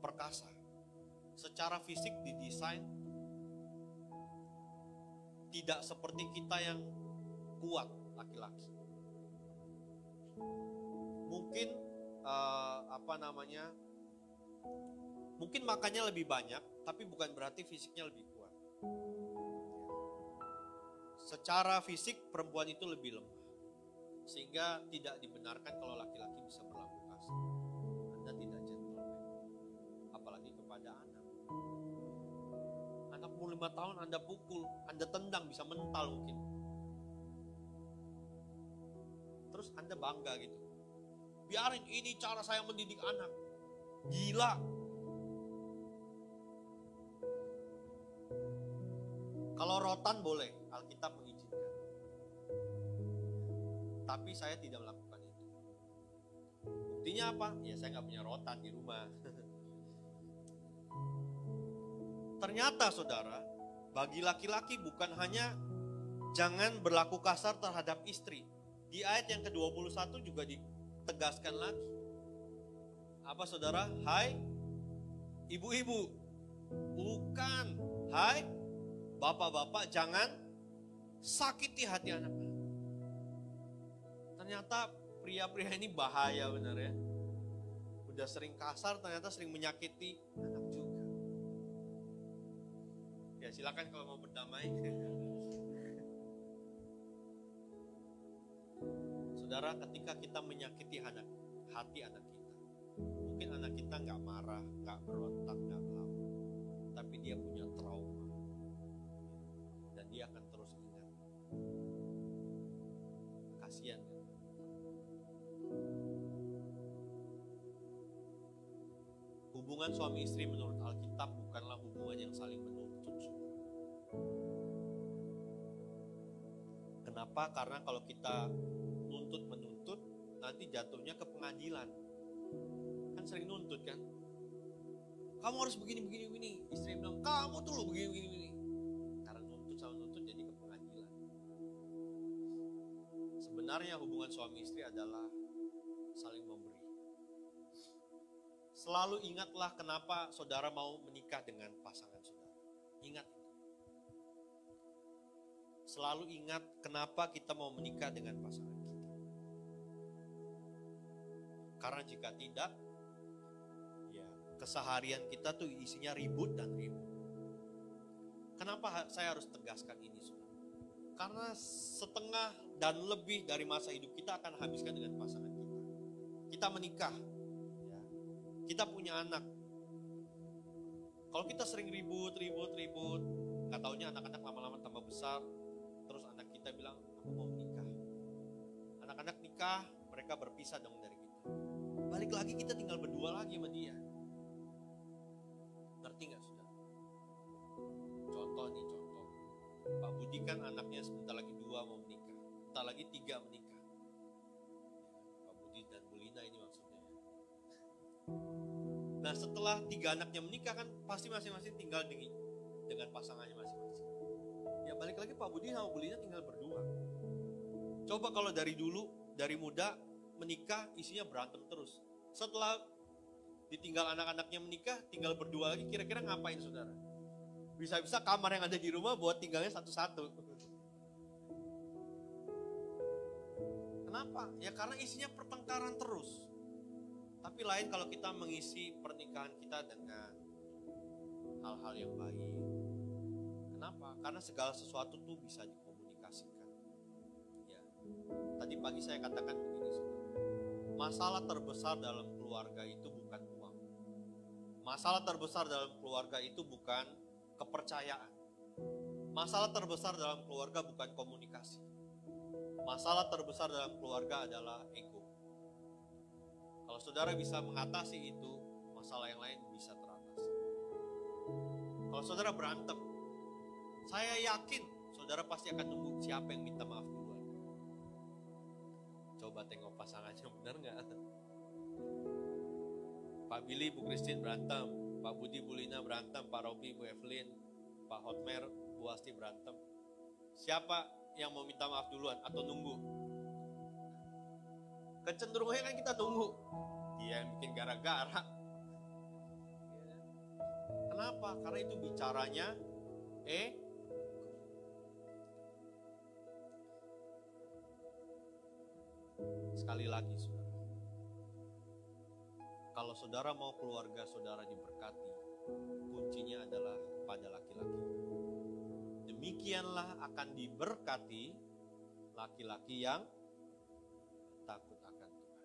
perkasa. Secara fisik didesain tidak seperti kita yang kuat, laki-laki. Mungkin mungkin makannya lebih banyak, tapi bukan berarti fisiknya lebih kuat. Secara fisik perempuan itu lebih lemah, sehingga tidak dibenarkan kalau laki-laki bisa berlaku kasar. Anda tidak gentleman, apalagi kepada anak. Anak umur 5 tahun Anda pukul, Anda tendang, bisa mental mungkin. Terus Anda bangga gitu. Biarin, ini cara saya mendidik anak. Gila. Kalau rotan boleh, Alkitab mengizinkan. Tapi saya tidak melakukan itu. Buktinya apa? Ya saya nggak punya rotan di rumah. Ternyata saudara, bagi laki-laki bukan hanya jangan berlaku kasar terhadap istri. Di ayat yang ke-21 juga ditegaskan lagi. Apa saudara? Hai ibu-ibu. Bukan. Hai bapak-bapak, jangan sakiti hati anak-anak. Ternyata pria-pria ini bahaya benar ya. Udah sering kasar, ternyata sering menyakiti anak juga. Ya silakan kalau mau berdamai. Saudara, ketika kita menyakiti hati anak kita, mungkin anak kita nggak marah, nggak berontak, nggak ngelawan, tapi dia punya trauma. Dia akan terus ingat. Kasihan kan? Hubungan suami istri menurut Alkitab bukanlah hubungan yang saling menuntut. Kenapa? Karena kalau kita menuntut, nanti jatuhnya ke pengadilan. Kan sering nuntut kan? Kamu harus begini. Istri bilang, kamu tuh begini. Sebenarnya hubungan suami istri adalah saling memberi. Selalu ingatlah kenapa saudara mau menikah dengan pasangan saudara. Ingat itu. Selalu ingat kenapa kita mau menikah dengan pasangan kita. Karena jika tidak, ya keseharian kita tuh isinya ribut dan ribut. Kenapa saya harus tegaskan ini, saudara? Karena setengah dan lebih dari masa hidup kita akan habiskan dengan pasangan kita. Kita menikah, ya. Kita punya anak. Kalau kita sering ribut, nggak taunya anak-anak lama-lama tambah besar, terus anak kita bilang, aku mau menikah. Anak-anak nikah, mereka berpisah dong dari kita. Balik lagi kita tinggal berdua lagi sama dia. Ngerti nggak, saudara? Contoh. Pak Budi kan anaknya sebentar lagi 2 mau menikah, sebentar lagi 3 menikah. Pak Budi dan Bu Lina ini maksudnya. Nah, setelah 3 anaknya menikah kan pasti masing-masing tinggal dengan pasangannya masing-masing. Ya balik lagi Pak Budi sama Bu Lina tinggal berdua. Coba kalau dari dulu, dari muda menikah isinya berantem terus. Setelah ditinggal anak-anaknya menikah, tinggal berdua lagi, kira-kira ngapain, saudara? Bisa-bisa kamar yang ada di rumah buat tinggalnya satu-satu. Kenapa? Ya karena isinya pertengkaran terus. Tapi lain kalau kita mengisi pernikahan kita dengan hal-hal yang baik. Kenapa? Karena segala sesuatu tuh bisa dikomunikasikan. Ya. Tadi pagi saya katakan begini, saudara. Masalah terbesar dalam keluarga itu bukan uang. Masalah terbesar dalam keluarga itu bukan kepercayaan. Masalah terbesar dalam keluarga bukan komunikasi. Masalah terbesar dalam keluarga adalah ego. Kalau saudara bisa mengatasi itu, masalah yang lain bisa teratasi. Kalau saudara berantem, saya yakin saudara pasti akan nunggu siapa yang minta maaf duluan. Coba tengok pasangannya, benar nggak? Pak Billy, Bu Christine berantem, Pak Budi, Bu Lina berantem, Pak Robi, Bu Evelyn, Pak Hotmer, Bu Asti berantem. Siapa yang mau minta maaf duluan atau nunggu? Kecenderungannya kan kita tunggu. Dia yang bikin gara-gara. Kenapa? Karena itu bicaranya sekali lagi, saudara. Kalau saudara mau keluarga saudara diberkati, kuncinya adalah pada laki-laki. Demikianlah akan diberkati laki-laki yang takut akan Tuhan.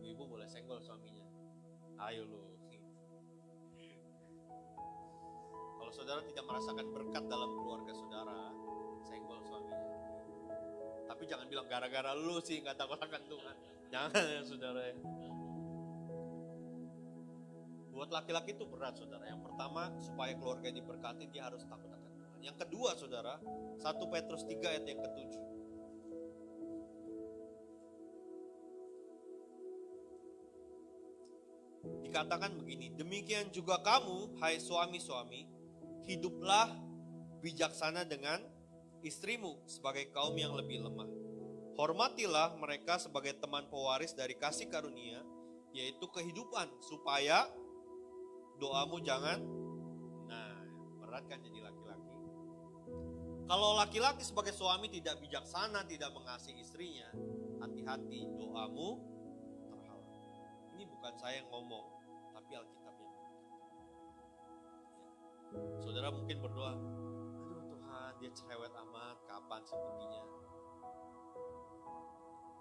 Ibu-ibu boleh senggol suaminya. Ayo lu. Kalau saudara tidak merasakan berkat dalam keluarga saudara, senggol suaminya. Tapi jangan bilang gara-gara lu sih gak takut akan Tuhan. Jangan ya saudara ya. Buat laki-laki itu berat, saudara. Yang pertama, supaya keluarga diberkati, dia harus takut akan Tuhan. Yang kedua, saudara, 1 Petrus 3 ayat yang ke-7. Dikatakan begini, demikian juga kamu, hai suami-suami, hiduplah bijaksana dengan istrimu sebagai kaum yang lebih lemah. Hormatilah mereka sebagai teman pewaris dari kasih karunia, yaitu kehidupan, supaya doamu jangan, berat kan jadi laki-laki. Kalau laki-laki sebagai suami tidak bijaksana, tidak mengasihi istrinya, hati-hati, doamu terhalang. Ini bukan saya yang ngomong, tapi Alkitab yang ngomong. Saudara mungkin berdoa, aduh Tuhan, dia cerewet amat, kapan sih perginya?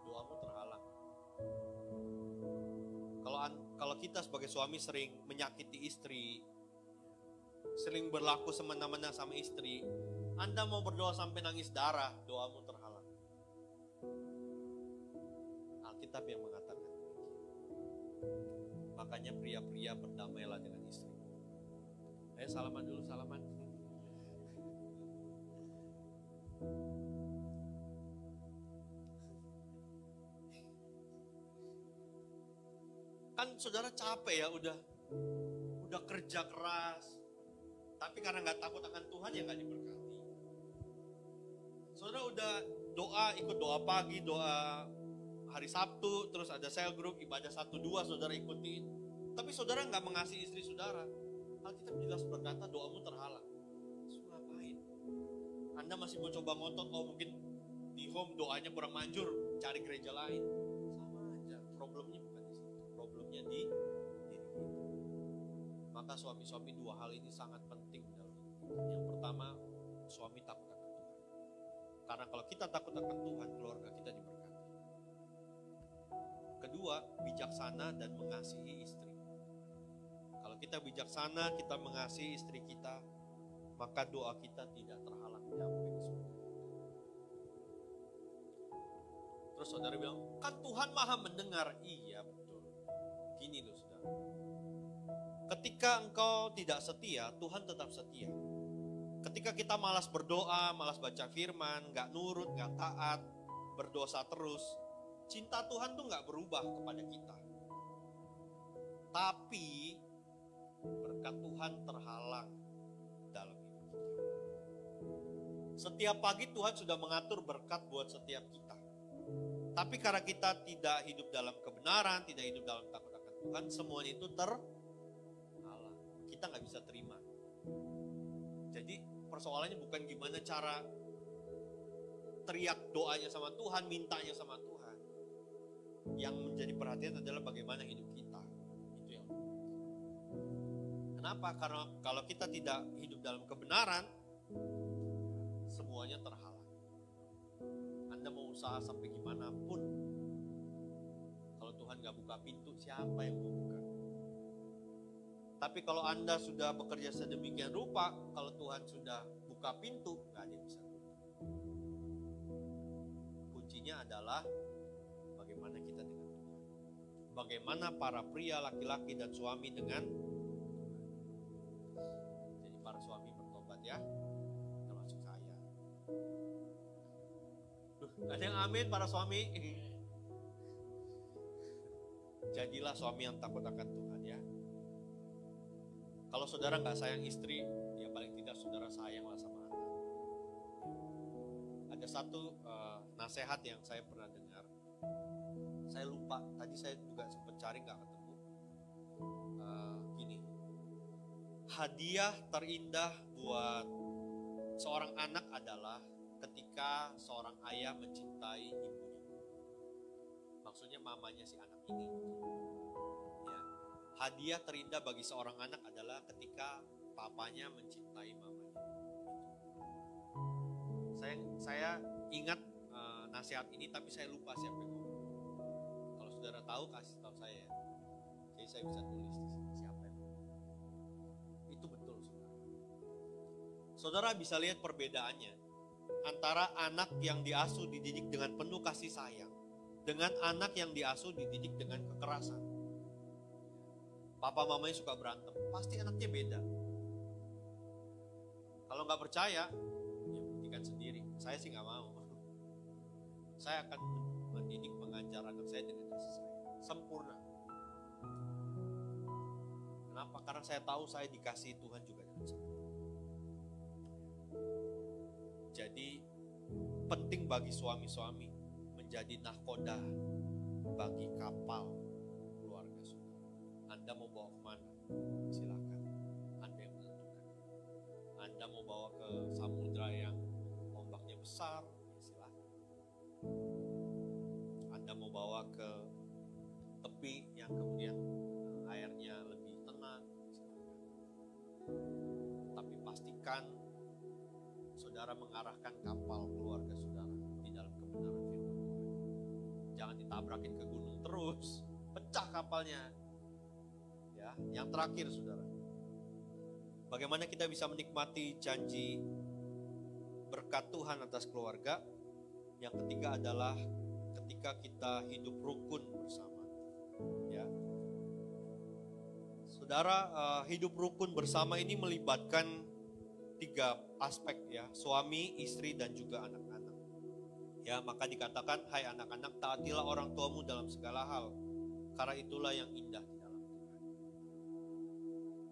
Doamu terhalang. Kalau kita sebagai suami sering menyakiti istri, sering berlaku semena-mena sama istri, Anda mau berdoa sampai nangis darah, doamu terhalang. Alkitab yang mengatakan. Makanya pria-pria berdamailah dengan istri. Ayo salaman dulu, salaman. Kan saudara capek ya, udah kerja keras, tapi karena nggak takut akan Tuhan ya nggak diberkati. Saudara udah ikut doa pagi, doa hari Sabtu, terus ada cell group, ibadah 1-2 saudara ikutin. Tapi saudara nggak mengasihi istri saudara. Alkitab jelas berkata doamu terhalang. Terus ngapain? Anda masih mau coba ngotot, mungkin di home doanya kurang manjur, cari gereja lain. Sama aja, problemnya bukan di situ. Problemnya di diri kita. Maka suami-suami dua hal ini sangat penting dalam hidup kita. Yang pertama, suami takut akan Tuhan. Karena kalau kita takut akan Tuhan, keluarga kita diberkati. Kedua, bijaksana dan mengasihi istri. Kalau kita bijaksana, kita mengasihi istri kita, maka doa kita tidak terhalang nyampe ke surga. Terus saudara bilang, kan Tuhan maha mendengar. Iya betul. Gini loh saudara. Ketika engkau tidak setia, Tuhan tetap setia. Ketika kita malas berdoa, malas baca firman, gak nurut, gak taat, berdosa terus, cinta Tuhan tuh gak berubah kepada kita. Tapi berkat Tuhan terhalang dalam hidup kita. Setiap pagi Tuhan sudah mengatur berkat buat setiap kita. Tapi karena kita tidak hidup dalam kebenaran, tidak hidup dalam takut akan Tuhan, semuanya itu terhalang. Kita nggak bisa terima. Jadi persoalannya bukan gimana cara teriak doanya sama Tuhan, mintanya sama Tuhan. Yang menjadi perhatian adalah bagaimana hidup kita. Itu yang. Kenapa? Karena kalau kita tidak hidup dalam kebenaran, semuanya terhalang. Anda mau usaha sampai gimana pun, kalau Tuhan gak buka pintu, siapa yang mau buka? Tapi kalau Anda sudah bekerja sedemikian rupa, kalau Tuhan sudah buka pintu, gak ada yang bisa tutup. Kuncinya adalah bagaimana kita dengan Tuhan. Bagaimana para pria, laki-laki dan suami dengan Tuhan. Jadi para suami bertobat ya, termasuk saya. Ada yang amin para suami. Jadilah suami yang takut akan Tuhan ya. Kalau saudara gak sayang istri, ya paling tidak saudara sayanglah sama anak. Ada satu nasihat yang saya pernah dengar. Saya lupa, tadi saya juga sempat cari gak ketemu. Gini, hadiah terindah buat seorang anak adalah ketika seorang ayah mencintai ibunya. Maksudnya mamanya si anak ini. Ya. Hadiah terindah bagi seorang anak adalah ketika papanya mencintai mamanya. Saya ingat nasihat ini, tapi saya lupa siapa yang ngomong. Kalau saudara tahu, kasih tahu saya ya. Jadi saya bisa tulis di sini siapa yang ngomong. Itu betul saudara. Saudara bisa lihat perbedaannya antara anak yang diasuh dididik dengan penuh kasih sayang dengan anak yang diasuh dididik dengan kekerasan. Papa mamanya suka berantem, pasti anaknya beda. Kalau nggak percaya, ya buktikan sendiri. Saya sih nggak mau. Saya akan mendidik, mengajar anak saya dengan kasih sayang sempurna. Kenapa? Karena saya tahu saya dikasihi Tuhan juga dengan sempurna. Jadi penting bagi suami-suami menjadi nahkoda bagi kapal keluarga saudara. Anda mau bawa kemana? Silakan. Anda yang menentukan. Anda mau bawa ke samudra yang ombaknya besar? Ya silakan. Anda mau bawa ke tepi yang kemudian airnya lebih tenang? Silakan. Tapi pastikan saudara mengarahkan kapal keluarga saudara di dalam kebenaran firman Tuhan. Jangan ditabrakin ke gunung terus, pecah kapalnya. Ya, yang terakhir saudara. Bagaimana kita bisa menikmati janji berkat Tuhan atas keluarga? Yang ketiga adalah ketika kita hidup rukun bersama. Ya. Saudara, hidup rukun bersama ini melibatkan 3 aspek ya, suami, istri dan juga anak-anak. Ya, maka dikatakan, hai anak-anak, taatilah orang tuamu dalam segala hal, karena itulah yang indah di dalam Tuhan.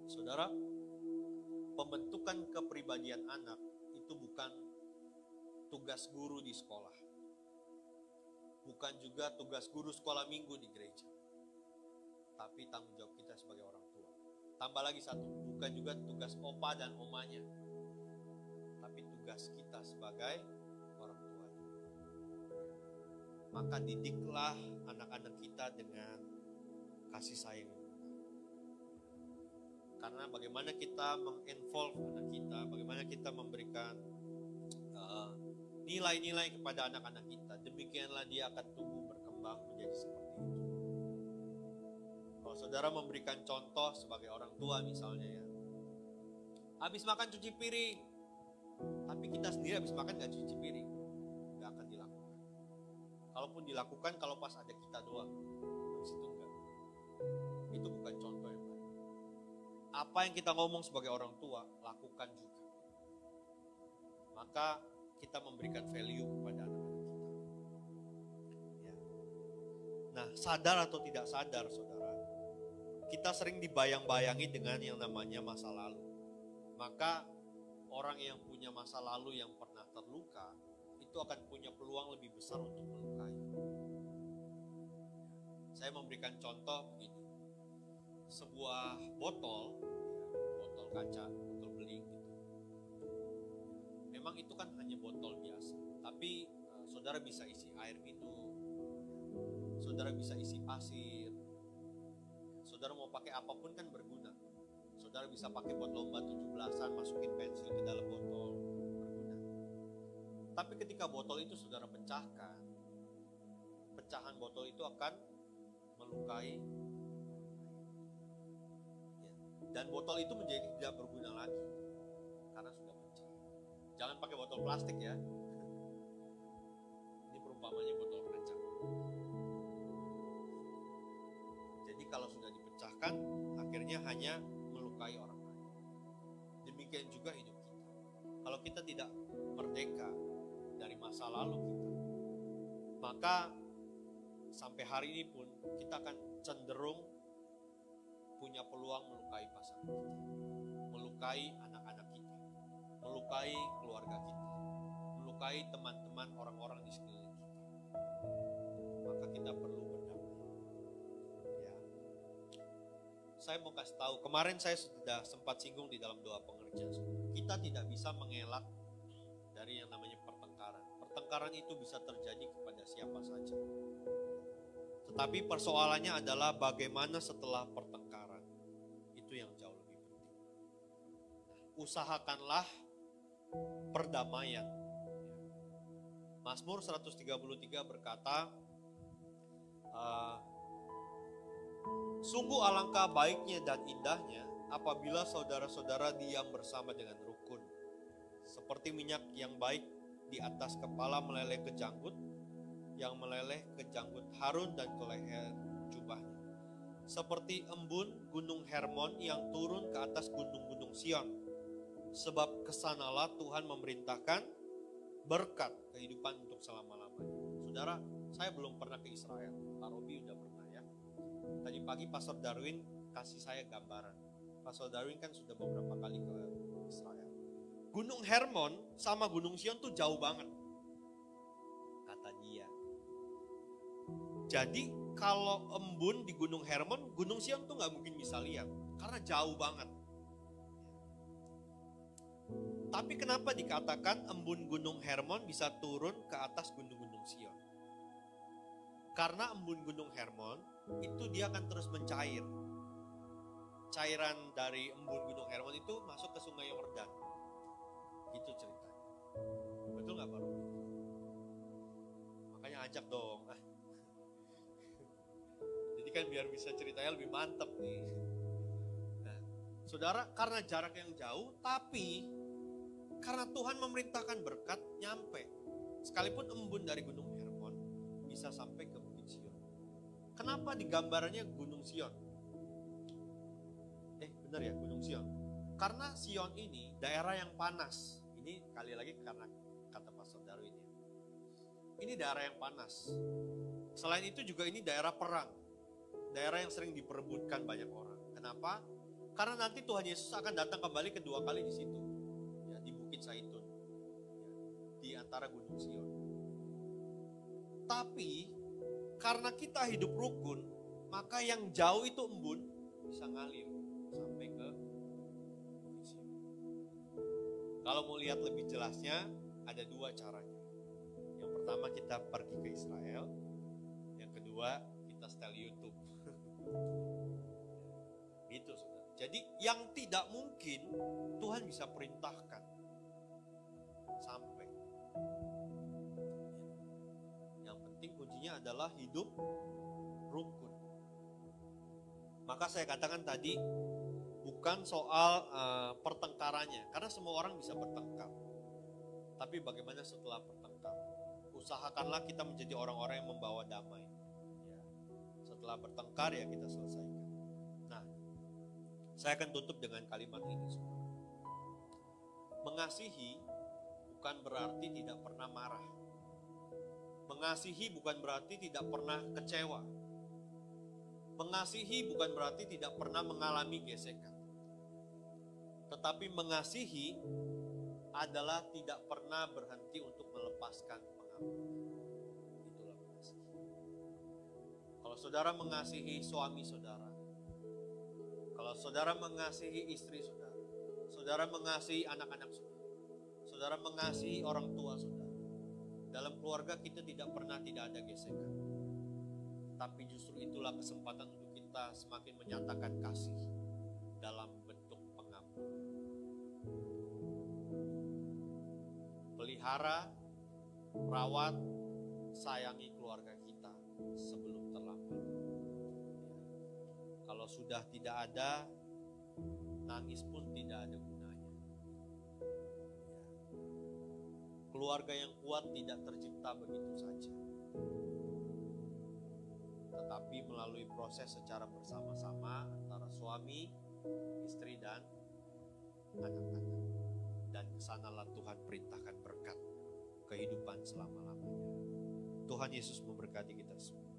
Saudara, pembentukan kepribadian anak itu bukan tugas guru di sekolah. Bukan juga tugas guru sekolah minggu di gereja. Tapi tanggung jawab kita sebagai orang tua. Tambah lagi satu, bukan juga tugas opa dan omanya. Tapi tugas kita sebagai orang tua. Maka didiklah anak-anak kita dengan kasih sayang yang benar. Karena bagaimana kita menginvolve anak kita, bagaimana kita memberikan nilai-nilai kepada anak-anak kita, demikianlah dia akan tumbuh berkembang menjadi seperti itu. Kalau saudara memberikan contoh sebagai orang tua misalnya ya, habis makan cuci piring, tapi kita sendiri habis makan gak cuci piring, gak akan dilakukan. Kalaupun dilakukan kalau pas ada kita doang, habis itu enggak. Itu bukan contoh yang baik. Apa yang kita ngomong sebagai orang tua, lakukan juga. Maka kita memberikan value kepada anak-anak kita. Ya. Nah, sadar atau tidak sadar saudara, kita sering dibayang-bayangi dengan yang namanya masa lalu. Maka orang yang punya masa lalu yang pernah terluka, itu akan punya peluang lebih besar untuk melukai. Saya memberikan contoh begini. Sebuah botol kaca, botol beling gitu. Memang itu kan hanya botol biasa, tapi saudara bisa isi air minum, saudara bisa isi pasir, saudara mau pakai apapun kan berguna. Saudara bisa pakai buat lomba 17-an, masukin pensil ke dalam botol, berguna. Tapi ketika botol itu saudara pecahkan, pecahan botol itu akan melukai. Dan botol itu menjadi tidak berguna lagi karena sudah pecah. Jangan pakai botol plastik ya. Ini perumpamannya botol kaca. Jadi kalau sudah dipecahkan, akhirnya hanya melukai orang lain. Demikian juga hidup kita. Kalau kita tidak merdeka dari masa lalu kita, maka sampai hari ini pun kita akan cenderung punya peluang melukai pasangan kita, melukai anak-anak kita, melukai keluarga kita, melukai teman-teman orang-orang di sekeliling kita. Maka kita perlu berdamai. Ya. Saya mau kasih tahu, kemarin saya sudah sempat singgung di dalam doa pengerjaan. Kita tidak bisa mengelak dari yang namanya pertengkaran. Pertengkaran itu bisa terjadi kepada siapa saja. Tetapi persoalannya adalah bagaimana setelah pertengkaran. Itu yang jauh lebih penting. Usahakanlah perdamaian. Mazmur 133 berkata, sungguh alangkah baiknya dan indahnya apabila saudara-saudara diam bersama dengan rukun. Seperti minyak yang baik di atas kepala meleleh ke janggut, yang meleleh ke janggut Harun dan ke leher jubahnya. Seperti embun gunung Hermon yang turun ke atas gunung-gunung Sion. Sebab kesanalah Tuhan memerintahkan berkat kehidupan untuk selama-lamanya. Saudara, saya belum pernah ke Israel. Pak Robi udah pernah ya. Tadi pagi Pastor Darwin kasih saya gambaran. Pastor Darwin kan sudah beberapa kali ke Israel. Gunung Hermon sama gunung Sion tuh jauh banget, kata dia. Jadi kalau embun di gunung Hermon, gunung Sion tuh gak mungkin bisa lihat, karena jauh banget. Tapi kenapa dikatakan embun gunung Hermon bisa turun ke atas gunung-gunung Sion? Karena embun gunung Hermon itu dia akan terus mencair. Cairan dari embun gunung Hermon itu masuk ke sungai Yordan. Itu ceritanya. Betul gak Pak Robi? Makanya ajak dong. Jadi kan biar bisa ceritanya lebih mantep nih. Nah, saudara, karena jarak yang jauh, tapi karena Tuhan memerintahkan berkat nyampe. Sekalipun embun dari gunung Hermon bisa sampai ke Bukit Sion. Kenapa digambarannya gunung Sion? Benar ya, gunung Sion. Karena Sion ini daerah yang panas. Ini kali lagi karena kata Pastor Darwin ya. Ini daerah yang panas. Selain itu juga ini daerah perang. Daerah yang sering diperebutkan banyak orang. Kenapa? Karena nanti Tuhan Yesus akan datang kembali kedua kali di situ. Ya, di Bukit Zaitun. Ya, di antara gunung Sion. Tapi karena kita hidup rukun, maka yang jauh itu embun bisa ngalir sampai ke Bukit Sion. Kalau mau lihat lebih jelasnya, ada dua caranya. Yang pertama kita pergi ke Israel, yang kedua kita setel YouTube. Gitu saudara. Jadi yang tidak mungkin Tuhan bisa perintahkan sampai. Yang penting kuncinya adalah hidup rukun. Maka saya katakan tadi bukan soal pertengkarannya, karena semua orang bisa bertengkar. Tapi bagaimana setelah bertengkar? Usahakanlah kita menjadi orang-orang yang membawa damai. Ya. Setelah bertengkar ya kita selesaikan. Nah, saya akan tutup dengan kalimat ini, saudara. Mengasihi bukan berarti tidak pernah marah. Mengasihi bukan berarti tidak pernah kecewa. Mengasihi bukan berarti tidak pernah mengalami gesekan. Tetapi mengasihi adalah tidak pernah berhenti untuk melepaskan pengampunan. Itulah mengasihi. Kalau saudara mengasihi suami saudara, kalau saudara mengasihi istri saudara, saudara mengasihi anak-anak saudara, saudara mengasihi orang tua saudara, dalam keluarga kita tidak pernah tidak ada gesekan. Tapi justru itulah kesempatan untuk kita semakin menyatakan kasih dalam bentuk pengampunan. Pelihara, rawat, sayangi keluarga kita sebelum terlambat. Kalau sudah tidak ada, nangis pun tidak ada gunanya. Keluarga yang kuat tidak tercipta begitu saja, tetapi melalui proses secara bersama-sama antara suami, istri, dan anak-anak. Dan kesanalah Tuhan perintahkan berkat kehidupan selama-lamanya. Tuhan Yesus memberkati kita semua.